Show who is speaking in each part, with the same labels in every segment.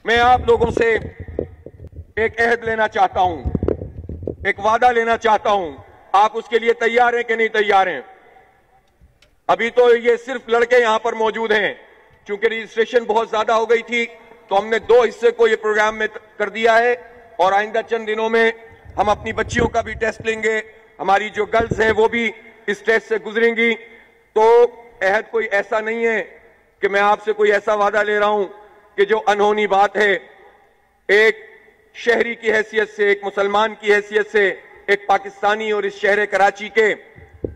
Speaker 1: میں آپ لوگوں سے ایک عہد لینا چاہتا ہوں, ایک وعدہ لینا چاہتا ہوں. آپ اس کے لیے تیار ہیں کہ نہیں تیار ہیں؟ ابھی تو یہ صرف لڑکے یہاں پر موجود ہیں. چونکہ رجسٹریشن بہت زیادہ ہو گئی تھی تو ہم نے 2 حصے کو یہ پروگرام میں کر دیا ہے, اور آئندہ چند دنوں میں ہم اپنی بچیوں کا بھی ٹیسٹ لیں گے. ہماری جو گرلز ہیں وہ بھی اس ٹیسٹ سے گزریں گی. تو عہد کوئی ایسا نہیں ہے کہ میں آپ سے کوئی ایسا وعدہ لے رہا ہوں کہ جو انہونی بات ہے. ایک شہری کی حیثیت سے, ایک مسلمان کی حیثیت سے, ایک پاکستانی اور اس شہر کراچی کے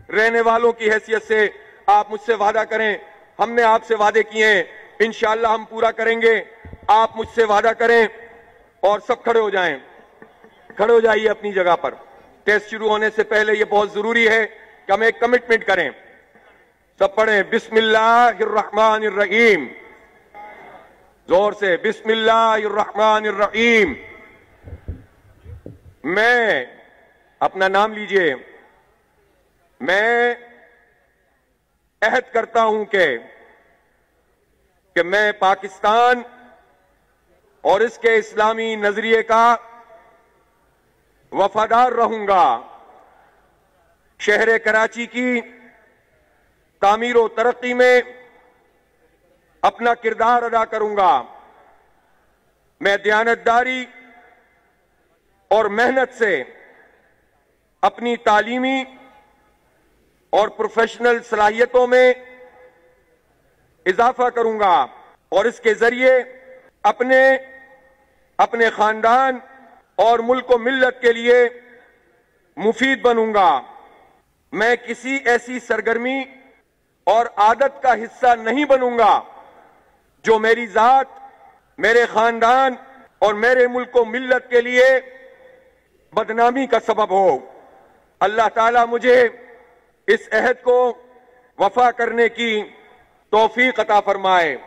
Speaker 1: رہنے والوں کی حیثیت سے آپ مجھ سے وعدہ کریں. ہم نے آپ سے وعدے کیے ہیں, انشاءاللہ ہم پورا کریں گے. آپ مجھ سے وعدہ کریں اور سب کھڑے ہو جائیں. کھڑے ہو جائیے اپنی جگہ پر. ٹیسٹ شروع ہونے سے پہلے یہ بہت ضروری ہے کہ ہم ایک کمٹمنٹ کریں. سب پڑھیں بسم اللہ الرحمن الرحیم. زور سے بسم اللہ الرحمن الرحیم. میں, اپنا نام لیجئے, میں عہد کرتا ہوں کہ میں پاکستان اور اس کے اسلامی نظریے کا وفادار رہوں گا. شہر کراچی کی تعمیر و ترقی میں اپنا کردار ادا کروں گا. میں دیانتداری اور محنت سے اپنی تعلیمی اور پروفیشنل صلاحیتوں میں اضافہ کروں گا, اور اس کے ذریعے اپنے خاندان اور ملک و ملت کے لیے مفید بنوں گا. میں کسی ایسی سرگرمی اور عادت کا حصہ نہیں بنوں گا جو میری ذات, میرے خاندان اور میرے ملک و ملت کے لیے بدنامی کا سبب ہو. اللہ تعالیٰ مجھے اس عہد کو وفا کرنے کی توفیق عطا فرمائے.